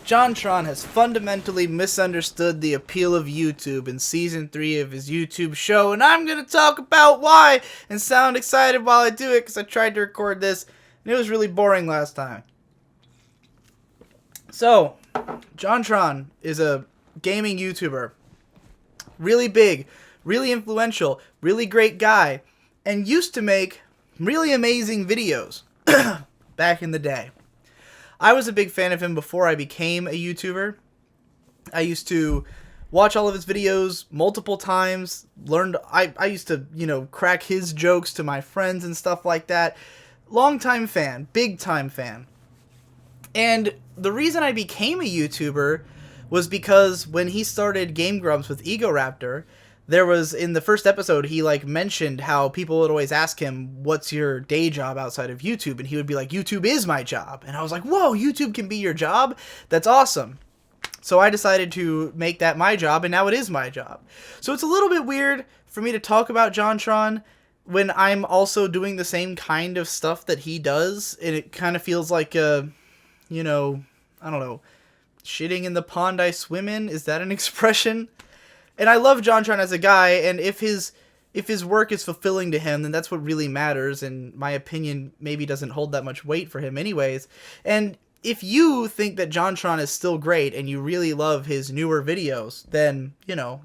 Jontron has fundamentally misunderstood the appeal of YouTube in Season 3 of his YouTube show, and I'm going to talk about why and sound excited while I do it because I tried to record this, and it was really boring last time. So, Jontron is a gaming YouTuber. Really big, really influential, really great guy, and used to make really amazing videos back in the day. I was a big fan of him before I became a YouTuber. I used to watch all of his videos multiple times, I used to, crack his jokes to my friends and stuff like that. Long-time fan, big-time fan. And the reason I became a YouTuber was because when he started Game Grumps with Egoraptor, there was, in the first episode, he, mentioned how people would always ask him, what's your day job outside of YouTube? And he would be like, YouTube is my job. And I was like, whoa, YouTube can be your job? That's awesome. So I decided to make that my job, and now it is my job. So it's a little bit weird for me to talk about Jontron when I'm also doing the same kind of stuff that he does, and it kind of feels like, I don't know, shitting in the pond I swim in? Is that an expression? And I love Jontron as a guy, and if his work is fulfilling to him, then that's what really matters, and my opinion maybe doesn't hold that much weight for him anyways. And if you think that Jontron is still great, and you really love his newer videos, then,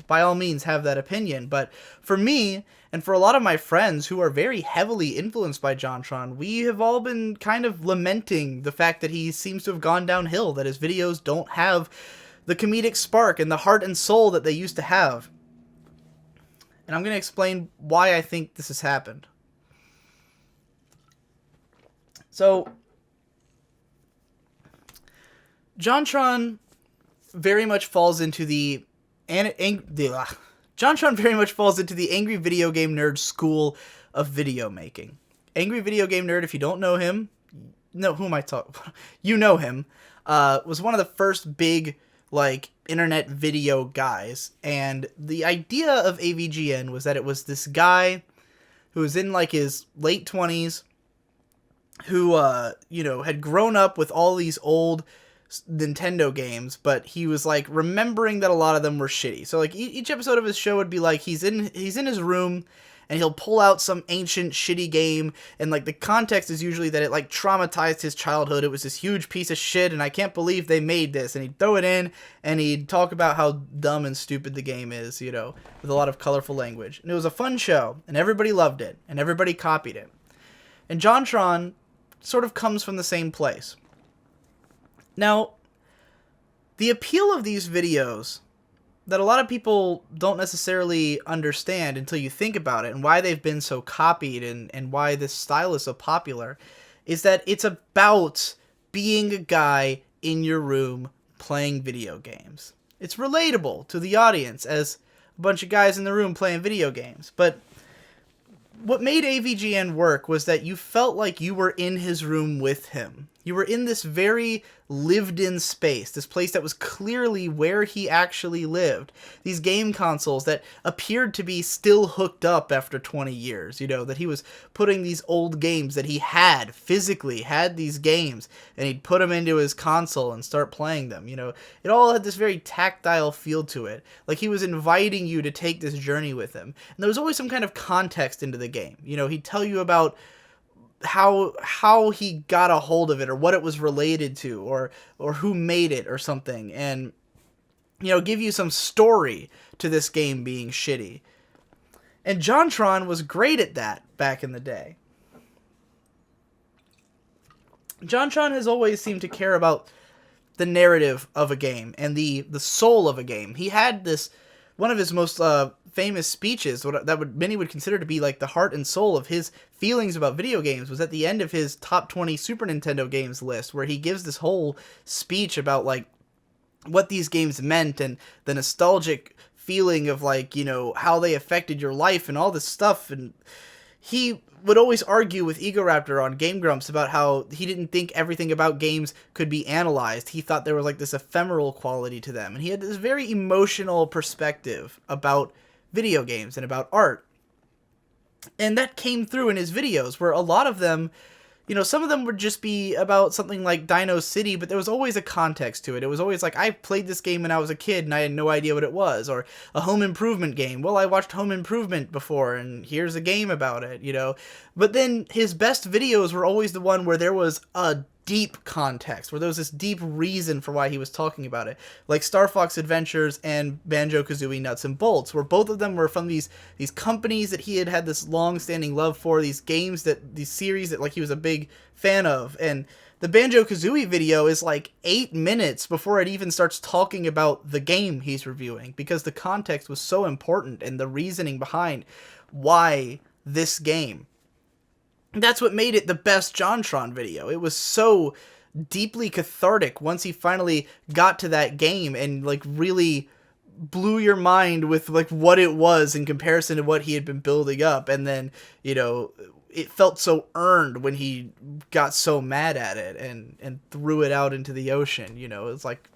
by all means have that opinion. But for me, and for a lot of my friends who are very heavily influenced by Jontron, we have all been kind of lamenting the fact that he seems to have gone downhill, that his videos don't have the comedic spark and the heart and soul that they used to have. And I'm going to explain why I think this has happened. So, Jontron very much falls into the Jontron very much falls into the angry video game nerd school of video making. Angry video game nerd, if you don't know him, who am I talking? You know him. Was one of the first big internet video guys, and the idea of AVGN was that it was this guy who was in his late 20s who had grown up with all these old Nintendo games, but he was remembering that a lot of them were shitty. So each episode of his show would be he's in his room and he'll pull out some ancient shitty game, and the context is usually that it traumatized his childhood. It was this huge piece of shit and I can't believe they made this, and he'd throw it in and he'd talk about how dumb and stupid the game is, with a lot of colorful language. And it was a fun show and everybody loved it and everybody copied it. And Jontron sort of comes from the same place. Now, the appeal of these videos that a lot of people don't necessarily understand until you think about it, and why they've been so copied and why this style is so popular, is that it's about being a guy in your room playing video games. It's relatable to the audience as a bunch of guys in the room playing video games, but what made AVGN work was that you felt like you were in his room with him. You were in this very lived-in space, this place that was clearly where he actually lived. These game consoles that appeared to be still hooked up after 20 years, that he was putting these old games that he physically had these games, and he'd put them into his console and start playing them, It all had this very tactile feel to it, like he was inviting you to take this journey with him. And there was always some kind of context into the game. He'd tell you about how he got a hold of it, or what it was related to, or who made it, or something, and give you some story to this game being shitty. And Jontron was great at that back in the day. Jontron has always seemed to care about the narrative of a game and the soul of a game. He had this, one of his most famous speeches that many would consider to be the heart and soul of his feelings about video games, was at the end of his top 20 Super Nintendo games list, where he gives this whole speech about what these games meant and the nostalgic feeling of how they affected your life and all this stuff. And he would always argue with Egoraptor on Game Grumps about how he didn't think everything about games could be analyzed. He thought there was this ephemeral quality to them, and he had this very emotional perspective about video games and about art. And that came through in his videos, where a lot of them You know, some of them would just be about something like Dino City, but there was always a context to it. It was always like, I played this game when I was a kid and I had no idea what it was. Or a home improvement game. Well, I watched Home Improvement before and here's a game about it, you know. But then his best videos were always the one where there was a deep context, where there was this deep reason for why he was talking about it. Like Star Fox Adventures and Banjo-Kazooie Nuts and Bolts, where both of them were from these companies that he had this long-standing love for, these series that like he was a big fan of. And the Banjo-Kazooie video is like 8 minutes before it even starts talking about the game he's reviewing, because the context was so important and the reasoning behind why this game. That's what made it the best Jontron video. It was so deeply cathartic once he finally got to that game and like really blew your mind with like what it was in comparison to what he had been building up. And then, you know, it felt so earned when he got so mad at it and threw it out into the ocean. You know, it's like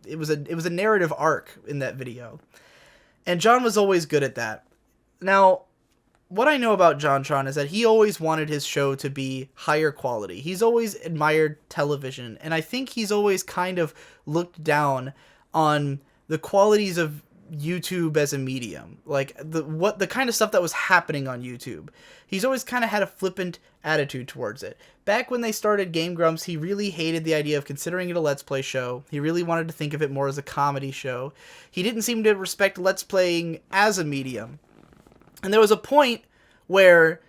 it was a narrative arc in that video. And John was always good at that. Now, what I know about Jontron is that he always wanted his show to be higher quality. He's always admired television, and I think he's always kind of looked down on the qualities of YouTube as a medium. Like the kind of stuff that was happening on YouTube. He's always kind of had a flippant attitude towards it. Back when they started Game Grumps, he really hated the idea of considering it a Let's Play show. He really wanted to think of it more as a comedy show. He didn't seem to respect Let's Playing as a medium. And there was a point where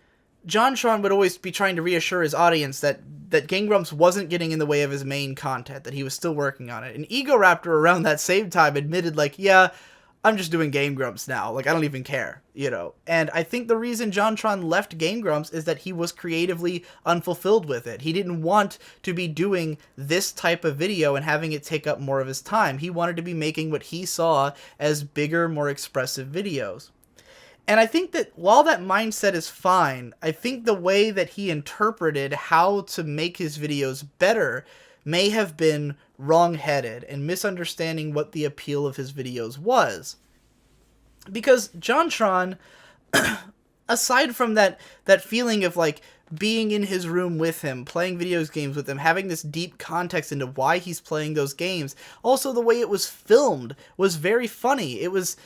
Jontron would always be trying to reassure his audience that Game Grumps wasn't getting in the way of his main content, that he was still working on it. And Ego Raptor around that same time admitted, like, yeah, I'm just doing Game Grumps now. Like, I don't even care, you know. And I think the reason Jontron left Game Grumps is that he was creatively unfulfilled with it. He didn't want to be doing this type of video and having it take up more of his time. He wanted to be making what he saw as bigger, more expressive videos. And I think that while that mindset is fine, I think the way that he interpreted how to make his videos better may have been wrong-headed and misunderstanding what the appeal of his videos was. Because Jontron, aside from that feeling of like being in his room with him, playing video games with him, having this deep context into why he's playing those games, also the way it was filmed was very funny. It was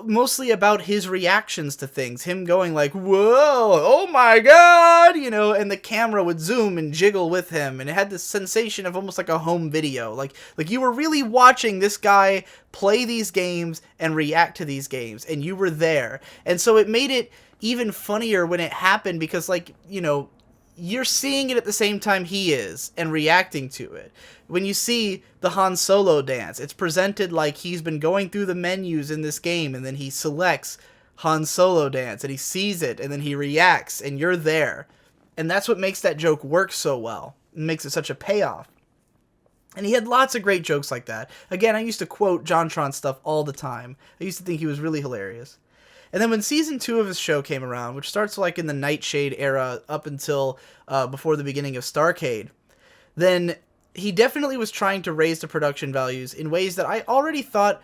mostly about his reactions to things, him going like, whoa, oh my god, you know, and the camera would zoom and jiggle with him, and it had this sensation of almost like a home video, like you were really watching this guy play these games and react to these games, and you were there. And so it made it even funnier when it happened, because, like, you know, you're seeing it at the same time he is and reacting to it. When you see the Han Solo dance, it's presented like he's been going through the menus in this game, and then he selects Han Solo dance, and he sees it, and then he reacts, and you're there. And that's what makes that joke work so well, and makes it such a payoff. And he had lots of great jokes like that. Again, I used to quote Jontron stuff all the time. I used to think he was really hilarious. And then when Season 2 of his show came around, which starts like in the Nightshade era up until before the beginning of Starcade, then he definitely was trying to raise the production values in ways that I already thought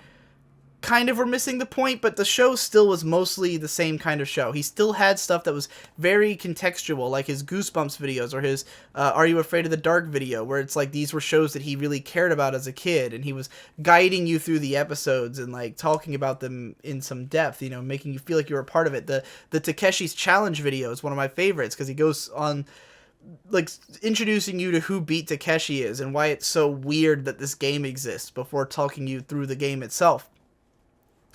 kind of were missing the point, but the show still was mostly the same kind of show. He still had stuff that was very contextual, like his Goosebumps videos or his Are You Afraid of the Dark video, where it's like these were shows that he really cared about as a kid, and he was guiding you through the episodes and like talking about them in some depth, you know, making you feel like you were a part of it. The Takeshi's Challenge video is one of my favorites because he goes on like introducing you to who Beat Takeshi is and why it's so weird that this game exists before talking you through the game itself.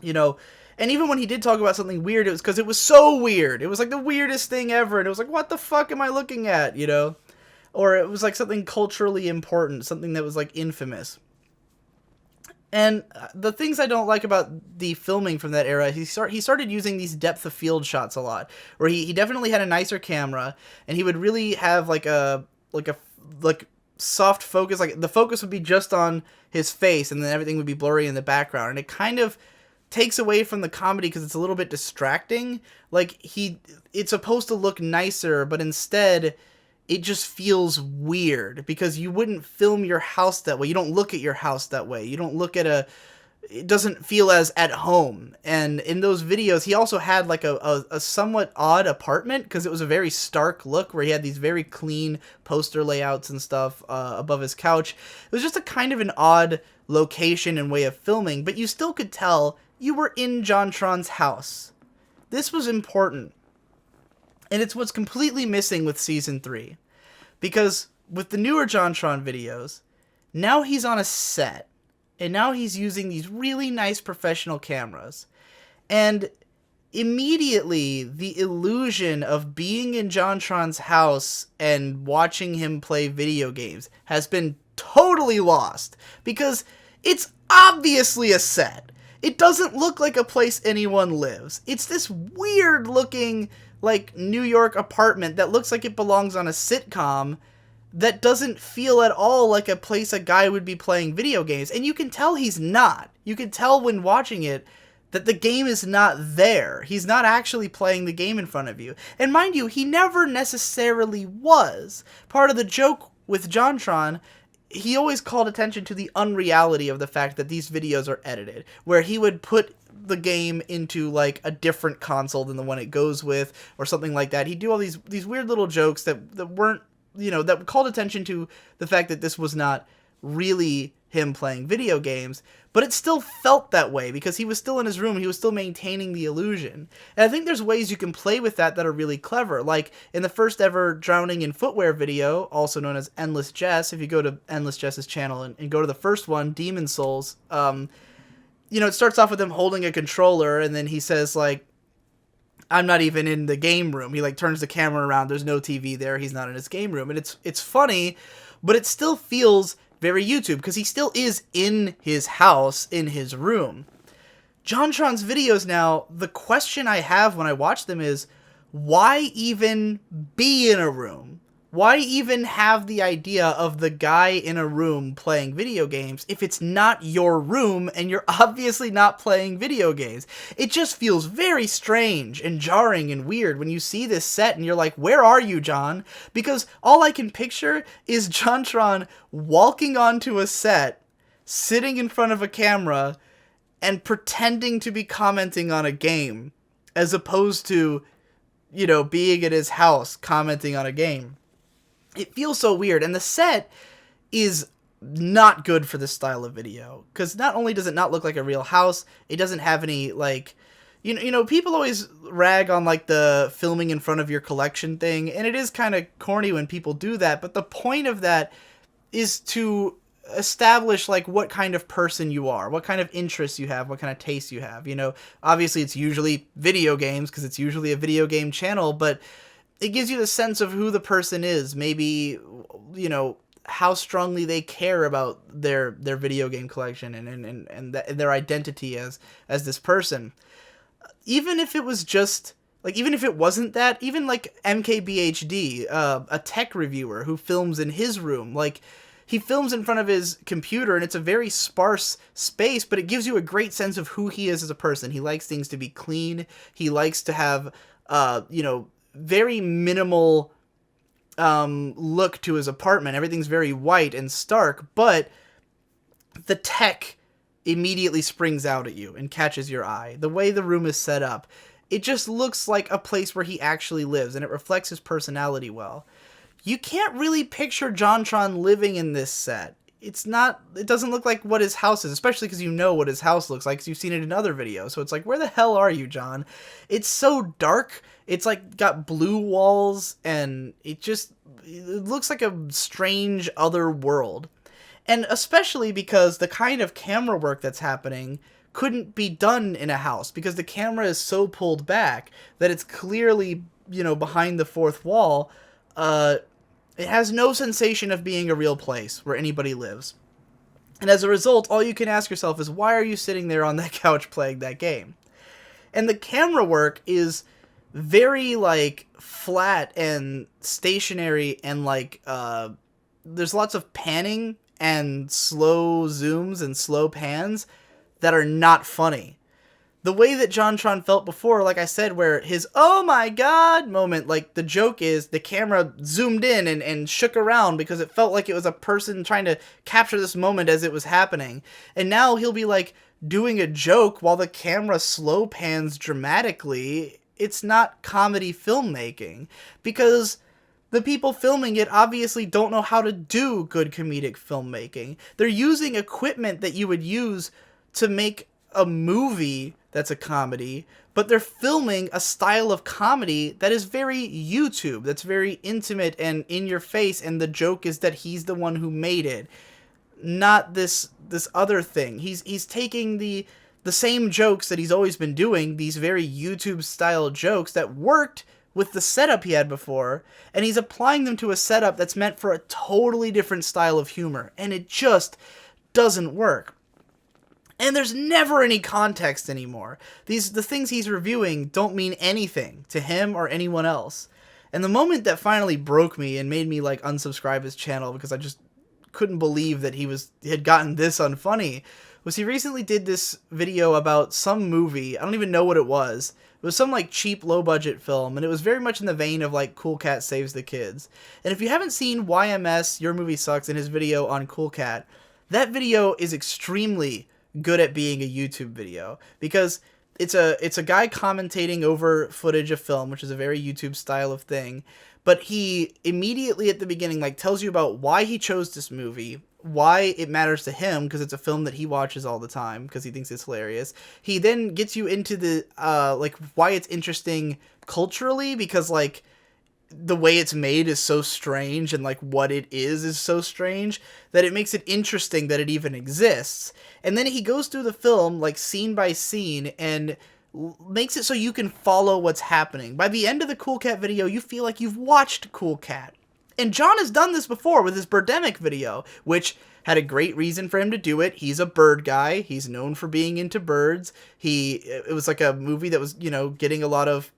You know, and even when he did talk about something weird, it was because it was so weird. It was like the weirdest thing ever, and it was like, what the fuck am I looking at, you know? Or it was like something culturally important, something that was like infamous. And the things I don't like about the filming from that era, he started using these depth of field shots a lot, where he definitely had a nicer camera, and he would really have like soft focus, like the focus would be just on his face, and then everything would be blurry in the background, and it kind of takes away from the comedy because it's a little bit distracting. Like it's supposed to look nicer, but instead it just feels weird because you wouldn't film your house that way. You don't look at your house that way. You don't look at it doesn't feel as at home. And in those videos, he also had like a somewhat odd apartment, because it was a very stark look where he had these very clean poster layouts and stuff above his couch. It was just a kind of an odd location and way of filming, but you still could tell you were in Jontron's house. This was important. And it's what's completely missing with Season 3. Because with the newer Jontron videos, now he's on a set. And now he's using these really nice professional cameras. And immediately, the illusion of being in Jontron's house and watching him play video games has been totally lost. Because it's obviously a set. It doesn't look like a place anyone lives. It's this weird looking, like, New York apartment that looks like it belongs on a sitcom, that doesn't feel at all like a place a guy would be playing video games. And you can tell he's not. You can tell when watching it that the game is not there. He's not actually playing the game in front of you. And mind you, he never necessarily was. Part of the joke with Jontron, he always called attention to the unreality of the fact that these videos are edited, where he would put the game into like a different console than the one it goes with, or something like that. He'd do all these weird little jokes that weren't, you know, that called attention to the fact that this was not really him playing video games, but it still felt that way because he was still in his room, he was still maintaining the illusion. And I think there's ways you can play with that are really clever, like in the first ever Drowning in Footwear video, also known as Endless Jess. If you go to Endless Jess's channel and go to the first one, Demon Souls, you know, it starts off with him holding a controller, and then he says, like, I'm not even in the game room. He like turns the camera around. There's no TV there. He's not in his game room. And it's funny, but it still feels very YouTube because he still is in his house, in his room. Jontron's videos now, the question I have when I watch them is, why even be in a room? Why even have the idea of the guy in a room playing video games if it's not your room and you're obviously not playing video games? It just feels very strange and jarring and weird when you see this set and you're like, where are you, John? Because all I can picture is Jontron walking onto a set, sitting in front of a camera, and pretending to be commenting on a game, as opposed to, you know, being at his house commenting on a game. It feels so weird, and the set is not good for this style of video, because not only does it not look like a real house, it doesn't have any, like, you know, people always rag on, like, the filming in front of your collection thing, and it is kind of corny when people do that, but the point of that is to establish, like, what kind of person you are, what kind of interests you have, what kind of tastes you have, you know. Obviously, it's usually video games, because it's usually a video game channel, but it gives you the sense of who the person is, maybe, you know, how strongly they care about their video game collection and their identity as this person. Even if it was just, like, even if it wasn't that, even like MKBHD, a tech reviewer who films in his room, like, he films in front of his computer and it's a very sparse space, but it gives you a great sense of who he is as a person. He likes things to be clean. He likes to have, you know, very minimal look to his apartment. Everything's very white and stark, but the tech immediately springs out at you and catches your eye. The way the room is set up, it just looks like a place where he actually lives, and it reflects his personality well. You can't really picture Jontron living in this set. It doesn't look like what his house is, especially because you know what his house looks like because you've seen it in other videos. So it's like, where the hell are you, John? It's so dark. It's like got blue walls, and it looks like a strange other world. And especially because the kind of camera work that's happening couldn't be done in a house because the camera is so pulled back that it's clearly, you know, behind the fourth wall. It has no sensation of being a real place where anybody lives. And as a result, all you can ask yourself is, why are you sitting there on that couch playing that game? And the camera work is very, like, flat and stationary, and, like, there's lots of panning and slow zooms and slow pans that are not funny. The way that Jontron felt before, like I said, where his "oh my god" moment, like, the joke is the camera zoomed in and shook around because it felt like it was a person trying to capture this moment as it was happening. And now he'll be, like, doing a joke while the camera slow pans dramatically, it's not comedy filmmaking. Because the people filming it obviously don't know how to do good comedic filmmaking. They're using equipment that you would use to make a movie that's a comedy, but they're filming a style of comedy that is very YouTube, that's very intimate and in your face, and the joke is that he's the one who made it, not this other thing. He's taking the same jokes that he's always been doing, these very YouTube style jokes that worked with the setup he had before, and he's applying them to a setup that's meant for a totally different style of humor, and it just doesn't work. And there's never any context anymore. The things he's reviewing don't mean anything to him or anyone else. And the moment that finally broke me and made me like unsubscribe his channel because I just couldn't believe that he had gotten this unfunny was he recently did this video about some movie. I don't even know what it was. It was some like cheap low budget film, and it was very much in the vein of like Cool Cat Saves the Kids. And if you haven't seen YMS Your Movie Sucks in his video on Cool Cat, that video is extremely good at being a YouTube video because it's a guy commentating over footage of film, which is a very YouTube style of thing, but he immediately at the beginning like tells you about why he chose this movie, why it matters to him because it's a film that he watches all the time because he thinks it's hilarious. He then gets you into the like why it's interesting culturally because like the way it's made is so strange and like what it is so strange that it makes it interesting that it even exists. And then he goes through the film like scene by scene and makes it so you can follow what's happening. By the end of the Cool Cat video, you feel like you've watched Cool Cat. And John has done this before with his Birdemic video, which had a great reason for him to do it. He's a bird guy. He's known for being into birds. It was like a movie that was, you know, getting a lot of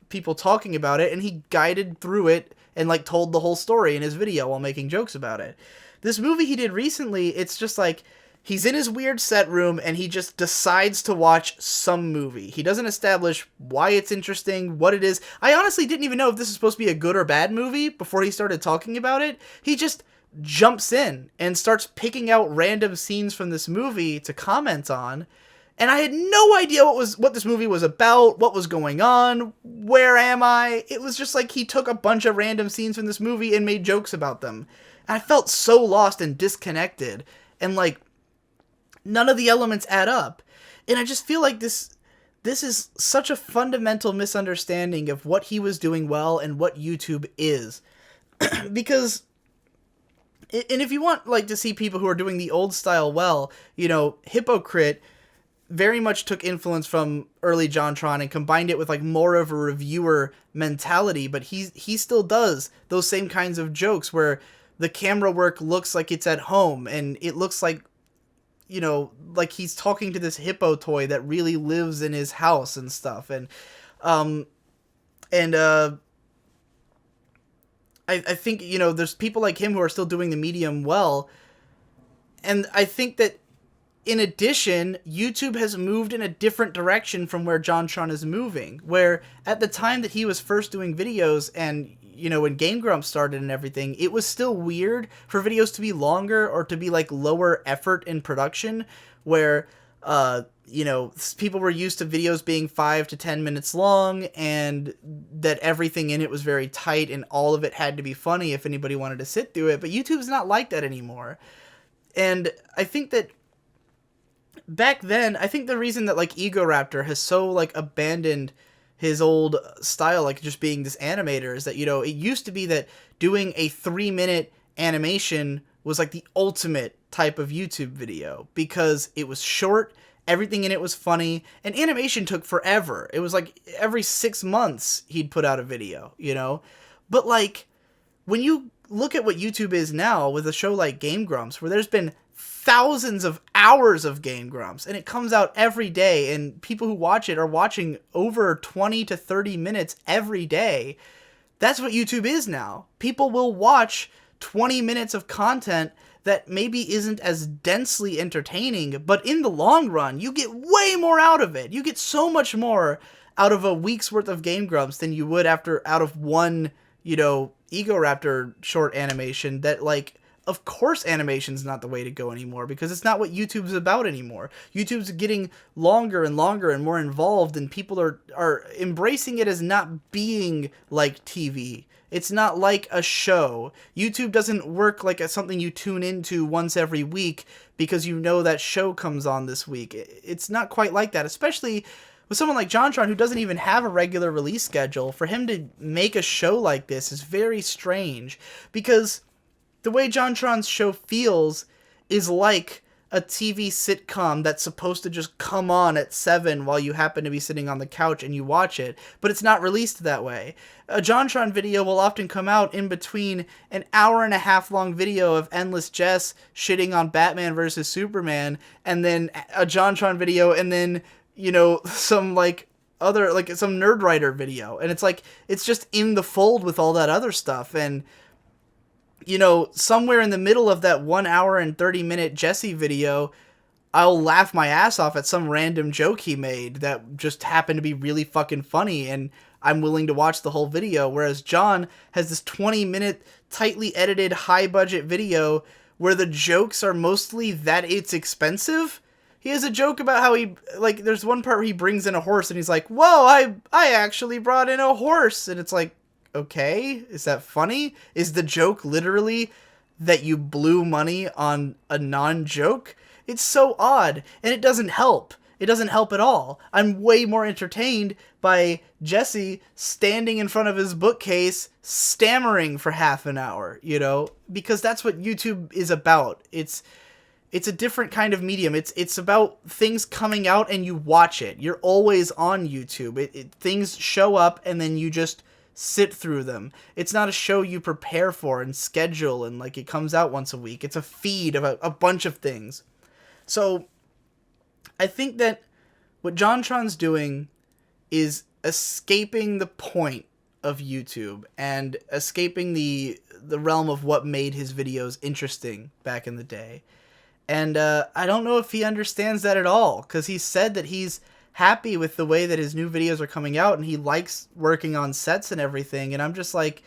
people talking about it, and he guided through it and like told the whole story in his video while making jokes about it. This movie he did recently, it's just like he's in his weird set room and he just decides to watch some movie. He doesn't establish why it's interesting, what it is. I honestly didn't even know if this is supposed to be a good or bad movie before he started talking about it. He just jumps in and starts picking out random scenes from this movie to comment on. And I had no idea what this movie was about, what was going on, where am I? It was just like he took a bunch of random scenes from this movie and made jokes about them. And I felt so lost and disconnected. And like, none of the elements add up. And I just feel like this is such a fundamental misunderstanding of what he was doing well and what YouTube is. Because, and if you want like to see people who are doing the old style well, you know, Hypocrite very much took influence from early Jontron and combined it with like more of a reviewer mentality, but he still does those same kinds of jokes where the camera work looks like it's at home and it looks like, you know, like he's talking to this hippo toy that really lives in his house and stuff. And I think, you know, there's people like him who are still doing the medium well. And I think that in addition, YouTube has moved in a different direction from where Jontron is moving, where at the time that he was first doing videos and, you know, when Game Grumps started and everything, it was still weird for videos to be longer or to be like lower effort in production, where, you know, people were used to videos being 5 to 10 minutes long and that everything in it was very tight and all of it had to be funny if anybody wanted to sit through it. But YouTube's not like that anymore. And I think that back then, I think the reason that like Egoraptor has so like abandoned his old style, like just being this animator, is that, you know, it used to be that doing a 3-minute animation was like the ultimate type of YouTube video because it was short, everything in it was funny, and animation took forever. It was like every 6 months he'd put out a video, you know? But like, when you look at what YouTube is now with a show like Game Grumps, where there's been thousands of hours of Game Grumps, and it comes out every day, and people who watch it are watching over 20 to 30 minutes every day. That's what YouTube is now. People will watch 20 minutes of content that maybe isn't as densely entertaining, but in the long run, you get way more out of it. You get so much more out of a week's worth of Game Grumps than you would out of one, you know, Egoraptor short animation that, like, of course animation's not the way to go anymore, because it's not what YouTube's about anymore. YouTube's getting longer and longer and more involved, and people are embracing it as not being like TV. It's not like a show. YouTube doesn't work like something you tune into once every week because you know that show comes on this week. It's not quite like that, especially with someone like Jontron, who doesn't even have a regular release schedule. For him to make a show like this is very strange, because the way Jontron's show feels is like a TV sitcom that's supposed to just come on at 7 while you happen to be sitting on the couch and you watch it, but it's not released that way. A Jontron video will often come out in between an hour-and-a-half long video of Endless Jess shitting on Batman versus Superman, and then a Jontron video, and then, you know, some like other, like some Nerdwriter video, and it's like, it's just in the fold with all that other stuff. And you know, somewhere in the middle of that 1 hour and 30-minute Jesse video, I'll laugh my ass off at some random joke he made that just happened to be really fucking funny, and I'm willing to watch the whole video. Whereas John has this 20-minute, tightly edited, high-budget video where the jokes are mostly that it's expensive. He has a joke about how he, like, there's one part where he brings in a horse, and he's like, whoa, I actually brought in a horse. And it's like, okay, is that funny? Is the joke literally that you blew money on a non-joke? It's so odd, and it doesn't help. It doesn't help at all. I'm way more entertained by Jesse standing in front of his bookcase stammering for half an hour, you know, because that's what YouTube is about. It's a different kind of medium. It's about things coming out and you watch it. You're always on YouTube. Things show up and then you just sit through them. It's not a show you prepare for and schedule and like it comes out once a week. It's a feed of a bunch of things. So I think that what Jontron's doing is escaping the point of YouTube and escaping the realm of what made his videos interesting back in the day. And I don't know if he understands that at all, because he said that he's happy with the way that his new videos are coming out and he likes working on sets and everything. And I'm just like,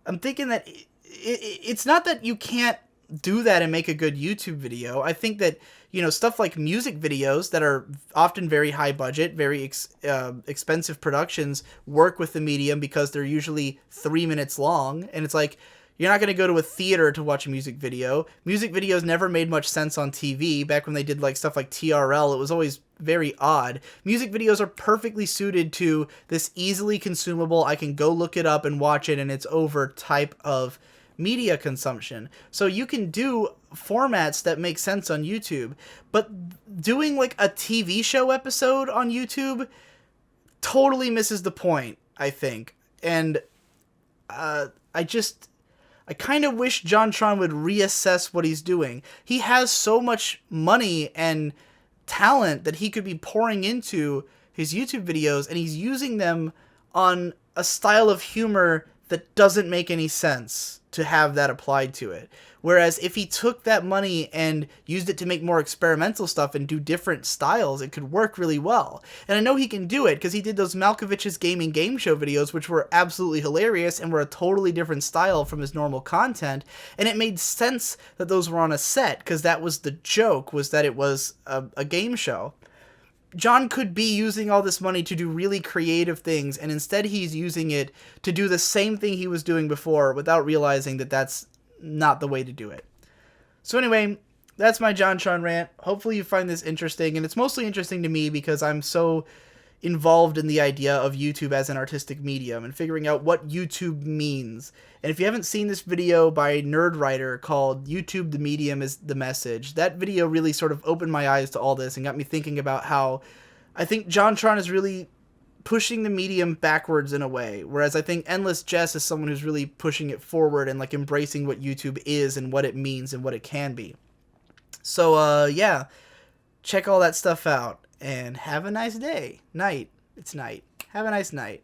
I'm thinking that it's not that you can't do that and make a good YouTube video. I think that, you know, stuff like music videos that are often very high budget, very expensive productions work with the medium because they're usually 3 minutes long. And it's like, you're not going to go to a theater to watch a music video. Music videos never made much sense on TV. Back when they did like stuff like TRL, it was always very odd. Music videos are perfectly suited to this easily consumable, I can go look it up and watch it and it's over type of media consumption. So you can do formats that make sense on YouTube, but doing like a TV show episode on YouTube totally misses the point, I think. And I kind of wish Jontron would reassess what he's doing. He has so much money and talent that he could be pouring into his YouTube videos, and he's using them on a style of humor that doesn't make any sense to have that applied to it. Whereas if he took that money and used it to make more experimental stuff and do different styles, it could work really well. And I know he can do it because he did those Malkovich's Gaming Game Show videos, which were absolutely hilarious and were a totally different style from his normal content. And it made sense that those were on a set because that was the joke, was that it was a game show. John could be using all this money to do really creative things, and instead he's using it to do the same thing he was doing before without realizing that that's not the way to do it. So anyway, that's my Jontron rant. Hopefully you find this interesting, and it's mostly interesting to me because I'm so involved in the idea of YouTube as an artistic medium and figuring out what YouTube means. And if you haven't seen this video by Nerdwriter called YouTube the Medium is the Message, that video really sort of opened my eyes to all this and got me thinking about how I think Jontron is really pushing the medium backwards in a way, whereas I think Endless Jess is someone who's really pushing it forward and like embracing what YouTube is and what it means and what it can be. So yeah, check all that stuff out and have a nice day. Night. It's night. Have a nice night.